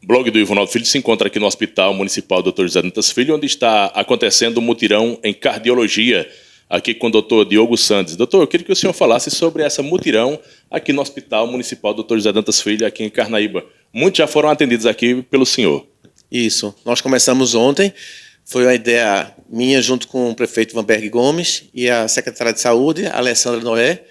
Blog do Ivanaldo Filho se encontra aqui no Hospital Municipal Dr. José Dantas Filho, onde está acontecendo um mutirão em cardiologia, aqui com o Dr. Diogo Santos. Doutor, eu queria que o senhor falasse sobre essa mutirão aqui no Hospital Municipal Dr. José Dantas Filho, aqui em Carnaíba. Muitos já foram atendidos aqui pelo senhor. Isso. Nós começamos ontem. Foi uma ideia minha junto com o prefeito Vanberg Gomes e a secretária de Saúde, Alessandra Noé.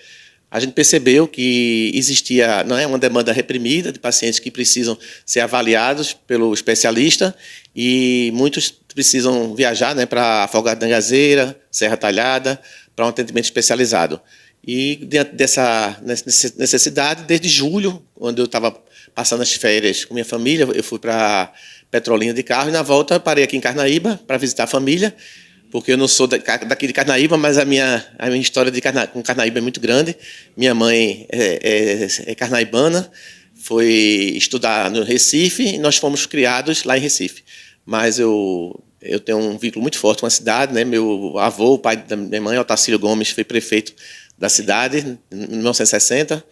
A gente percebeu que existia uma demanda reprimida de pacientes que precisam ser avaliados pelo especialista e muitos precisam viajar para Afogado da Gazeira, Serra Talhada, para um atendimento especializado. E diante dessa necessidade, desde julho, quando eu estava passando as férias com minha família, eu fui para Petrolina de carro e na volta parei aqui em Carnaíba para visitar a família, porque eu não sou daqui de Carnaíba, mas a minha história com Carnaíba é muito grande. Minha mãe é carnaibana, foi estudar no Recife e nós fomos criados lá em Recife. Mas eu tenho um vínculo muito forte com a cidade, né? Meu avô, o pai da minha mãe, Otacílio Gomes, foi prefeito da cidade em 1960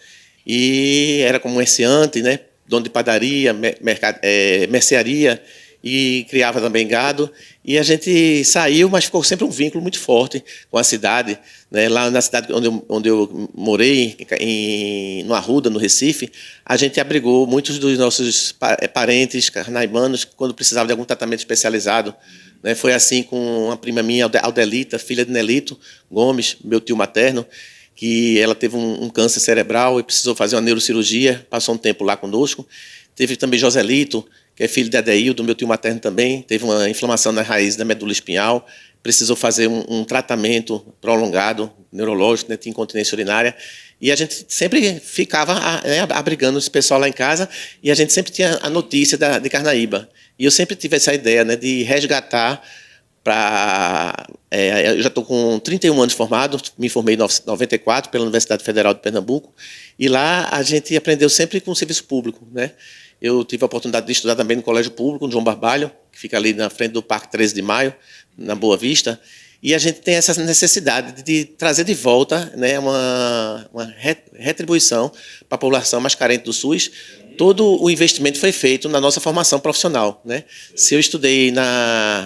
e era comerciante, né? Dono de padaria, mercearia, e criava também gado, e a gente saiu, mas ficou sempre um vínculo muito forte com a cidade, né? Lá na cidade onde eu morei, no Arruda, no Recife, a gente abrigou muitos dos nossos parentes carnaibanos quando precisavam de algum tratamento especializado, né? Foi assim com uma prima minha, Aldelita, filha de Nelito Gomes, meu tio materno, que ela teve um câncer cerebral e precisou fazer uma neurocirurgia, passou um tempo lá conosco. Teve também Joselito, que é filho de Adeildo, meu tio materno também, teve uma inflamação na raiz da medula espinhal, precisou fazer um tratamento prolongado, neurológico, né, tinha incontinência urinária, e a gente sempre ficava abrigando esse pessoal lá em casa, e a gente sempre tinha a notícia de Carnaíba. E eu sempre tive essa ideia, né, de resgatar eu já estou com 31 anos formado, me formei em 94 pela Universidade Federal de Pernambuco, e lá a gente aprendeu sempre com o serviço público, né? Eu tive a oportunidade de estudar também no Colégio Público, no João Barbalho, que fica ali na frente do Parque 13 de Maio, na Boa Vista, e a gente tem essa necessidade de trazer de volta, né, uma retribuição para a população mais carente do SUS. Todo o investimento foi feito na nossa formação profissional, né? Se eu estudei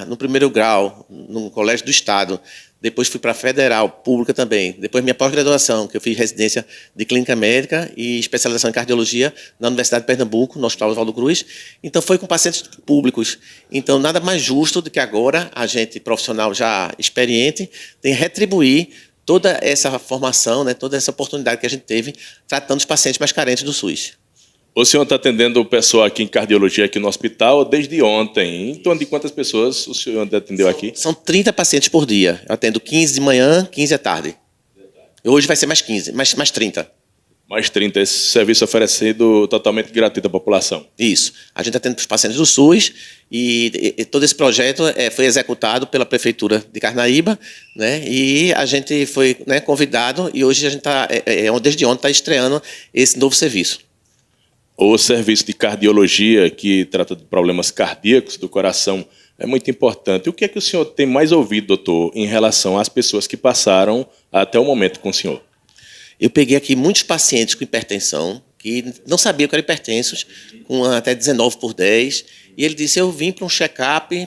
no primeiro grau, no Colégio do Estado, depois fui para a Federal, pública também, depois minha pós-graduação, que eu fiz residência de clínica médica e especialização em cardiologia na Universidade de Pernambuco, no Hospital Oswaldo Cruz, então foi com pacientes públicos. Então, nada mais justo do que agora a gente, profissional já experiente, tem que retribuir toda essa formação, né, toda essa oportunidade que a gente teve tratando os pacientes mais carentes do SUS. O senhor está atendendo o pessoal aqui em cardiologia aqui no hospital desde ontem. Em torno de quantas pessoas o senhor atendeu aqui? São 30 pacientes por dia. Eu atendo 15 de manhã, 15 à tarde. Hoje vai ser mais 15, mais 30. Mais 30. Esse serviço oferecido totalmente gratuito à população. Isso. A gente atende para os pacientes do SUS e todo esse projeto foi executado pela Prefeitura de Carnaíba, né? E a gente foi, né, convidado e hoje a gente desde ontem está estreando esse novo serviço. O serviço de cardiologia, que trata de problemas cardíacos do coração, é muito importante. O que é que o senhor tem mais ouvido, doutor, em relação às pessoas que passaram até o momento com o senhor? Eu peguei aqui muitos pacientes com hipertensão, que não sabiam que eram hipertensos, com até 19 por 10, e ele disse, eu vim para um check-up,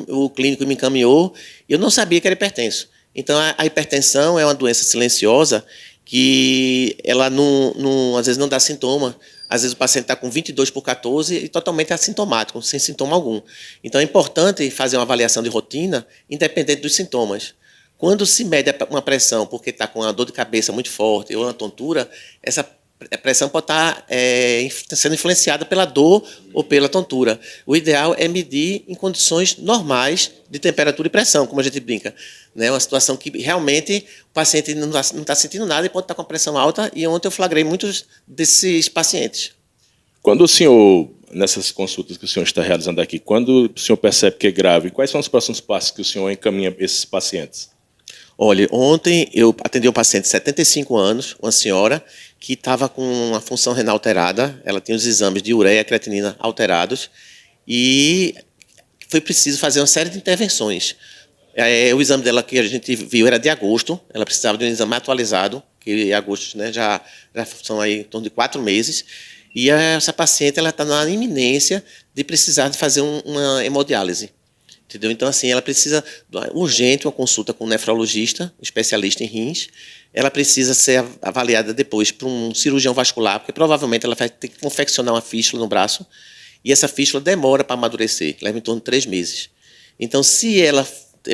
o clínico me encaminhou, e eu não sabia que era hipertenso. Então, a hipertensão é uma doença silenciosa que ela às vezes não dá sintoma. Às vezes o paciente está com 22 por 14 e totalmente assintomático, sem sintoma algum. Então é importante fazer uma avaliação de rotina, independente dos sintomas. Quando se mede uma pressão porque está com uma dor de cabeça muito forte ou uma tontura, essa pressão pode estar sendo influenciada pela dor ou pela tontura. O ideal é medir em condições normais de temperatura e pressão, como a gente brinca. Né? Uma situação que realmente o paciente não está sentindo nada e pode estar com a pressão alta, e ontem eu flagrei muitos desses pacientes. Quando o senhor, nessas consultas que o senhor está realizando aqui, quando o senhor percebe que é grave, quais são os próximos passos que o senhor encaminha esses pacientes? Olha, ontem eu atendi um paciente de 75 anos, uma senhora, que estava com uma função renal alterada, ela tinha os exames de ureia e creatinina alterados, e foi preciso fazer uma série de intervenções. O exame dela que a gente viu era de agosto, ela precisava de um exame atualizado, que em agosto, né, já são aí em torno de 4 meses, E essa paciente ela está na iminência de precisar de fazer uma hemodiálise. Entendeu? Então, assim, ela precisa urgente uma consulta com um nefrologista, especialista em rins. Ela precisa ser avaliada depois por um cirurgião vascular, porque provavelmente ela vai ter que confeccionar uma fístula no braço, e essa fístula demora para amadurecer, leva em torno de 3 meses. Então, se ela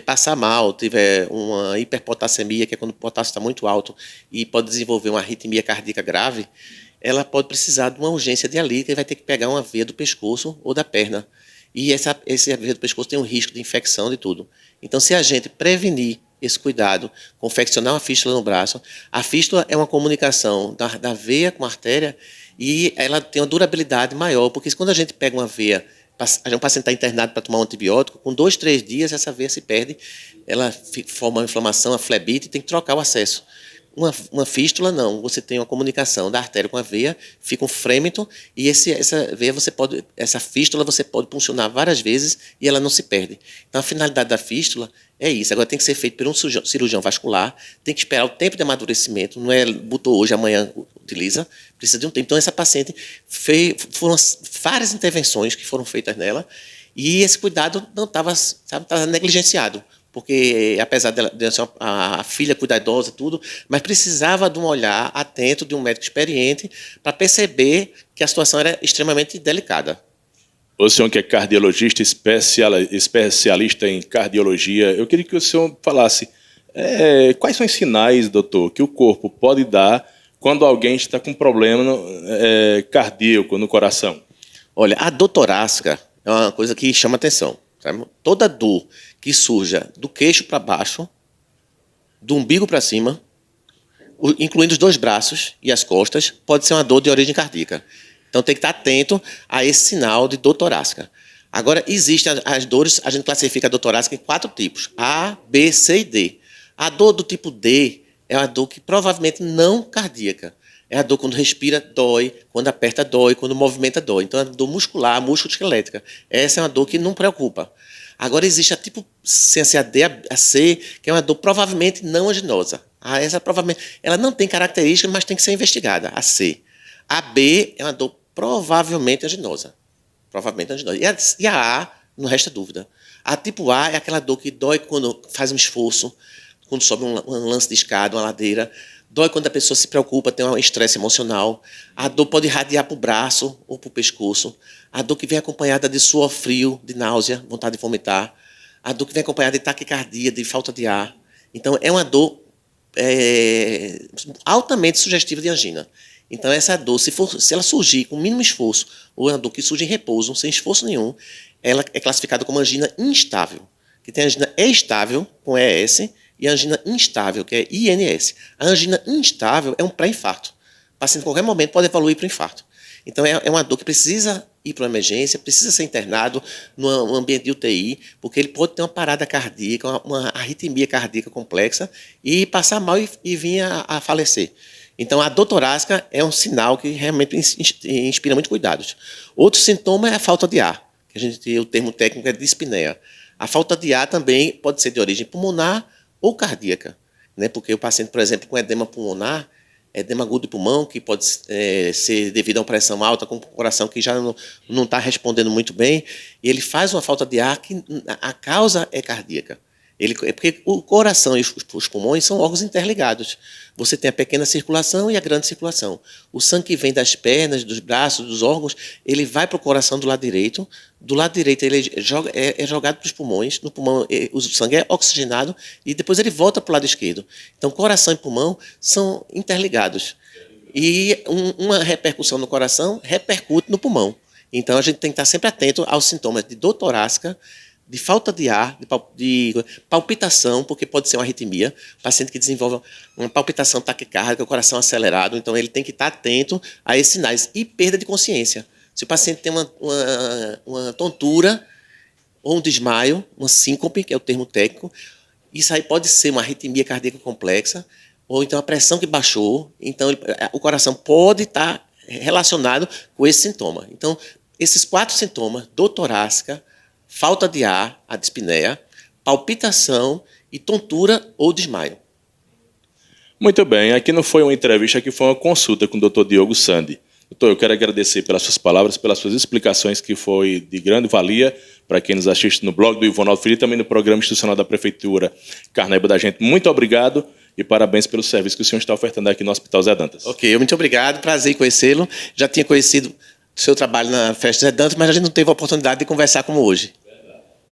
passar mal, tiver uma hiperpotassemia, que é quando o potássio está muito alto e pode desenvolver uma arritmia cardíaca grave, ela pode precisar de uma urgência dialítica e vai ter que pegar uma veia do pescoço ou da perna. E esse veia do pescoço tem um risco de infecção de tudo. Então, se a gente prevenir esse cuidado, confeccionar uma fístula no braço, a fístula é uma comunicação da veia com a artéria e ela tem uma durabilidade maior, porque quando a gente pega uma veia, um paciente está internado para tomar um antibiótico, com 2, 3 dias essa veia se perde, ela forma uma inflamação, a flebite, e tem que trocar o acesso. Uma fístula, não. Você tem uma comunicação da artéria com a veia, fica um frêmito, e essa fístula você pode puncionar várias vezes e ela não se perde. Então, a finalidade da fístula é isso. Agora, tem que ser feito por um cirurgião vascular, tem que esperar o tempo de amadurecimento, não é botou hoje, amanhã utiliza, precisa de um tempo. Então, essa paciente foram várias intervenções que foram feitas nela, e esse cuidado não estava negligenciado. Porque, apesar de ser a filha cuidadosa, tudo, mas precisava de um olhar atento de um médico experiente para perceber que a situação era extremamente delicada. O senhor que é cardiologista, especialista em cardiologia, eu queria que o senhor falasse quais são os sinais, doutor, que o corpo pode dar quando alguém está com problema cardíaco no coração? Olha, a dor torácica é uma coisa que chama atenção. Sabe? Toda dor que surja do queixo para baixo, do umbigo para cima, incluindo os 2 braços e as costas, pode ser uma dor de origem cardíaca. Então tem que estar atento a esse sinal de dor torácica. Agora, existem as dores, a gente classifica a dor torácica em 4 tipos: A, B, C e D. A dor do tipo D é uma dor que provavelmente não cardíaca. É a dor quando respira, dói, quando aperta, dói, quando movimenta, dói. Então é a dor muscular, músculo-esquelética. Essa é uma dor que não preocupa. Agora existe a tipo ciência A, D, a C, que é uma dor provavelmente não anginosa. Essa provavelmente, ela não tem características, mas tem que ser investigada, a C. A B é uma dor provavelmente anginosa. Provavelmente anginosa. E a A, não resta dúvida. A tipo A é aquela dor que dói quando faz um esforço, quando sobe um lance de escada, uma ladeira. Dói quando a pessoa se preocupa, tem um estresse emocional. A dor pode irradiar para o braço ou para o pescoço. A dor que vem acompanhada de suor frio, de náusea, vontade de vomitar. A dor que vem acompanhada de taquicardia, de falta de ar. Então, é uma dor altamente sugestiva de angina. Então, essa dor, se ela surgir com o mínimo esforço, ou é uma dor que surge em repouso, sem esforço nenhum, ela é classificada como angina instável. Que tem a angina estável, com ES, e a angina instável, que é INS. A angina instável é um pré-infarto. O paciente, em qualquer momento, pode evoluir para o infarto. Então, é uma dor que precisa ir para uma emergência, precisa ser internado no ambiente de UTI, porque ele pode ter uma parada cardíaca, uma arritmia cardíaca complexa, e passar mal e vir a falecer. Então, a dor torácica é um sinal que realmente inspira muito cuidados. Outro sintoma é a falta de ar, que a gente, o termo técnico é dispneia. A falta de ar também pode ser de origem pulmonar ou cardíaca, né? Porque o paciente, por exemplo, com edema pulmonar, edema agudo de pulmão, que pode ser devido a uma pressão alta, com o coração que já não está respondendo muito bem, e ele faz uma falta de ar que a causa é cardíaca. Porque o coração e os pulmões são órgãos interligados. Você tem a pequena circulação e a grande circulação. O sangue que vem das pernas, dos braços, dos órgãos, ele vai para o coração do lado direito. Do lado direito ele é jogado para os pulmões. No pulmão o sangue é oxigenado e depois ele volta para o lado esquerdo. Então coração e pulmão são interligados. E uma repercussão no coração repercute no pulmão. Então a gente tem que estar sempre atento aos sintomas de dor torácica, de falta de ar, de palpitação, porque pode ser uma arritmia, paciente que desenvolve uma palpitação taquicárdica, o coração acelerado, então ele tem que estar atento a esses sinais. E perda de consciência. Se o paciente tem uma tontura ou um desmaio, uma síncope, que é o termo técnico, isso aí pode ser uma arritmia cardíaca complexa, ou então a pressão que baixou, então o coração pode estar relacionado com esse sintoma. Então, esses 4 sintomas, dor torácica, falta de ar, a dispneia, palpitação e tontura ou desmaio. Muito bem, aqui não foi uma entrevista, aqui foi uma consulta com o Dr. Diogo Sandi. Doutor, eu quero agradecer pelas suas palavras, pelas suas explicações, que foi de grande valia para quem nos assiste no blog do Ivonaldo Filho e também no programa institucional da Prefeitura Carnaíba da Gente. Muito obrigado e parabéns pelo serviço que o senhor está ofertando aqui no Hospital Zé Dantas. Ok, muito obrigado, prazer em conhecê-lo. Já tinha conhecido o seu trabalho na Festa Zé Dantas, mas a gente não teve a oportunidade de conversar como hoje.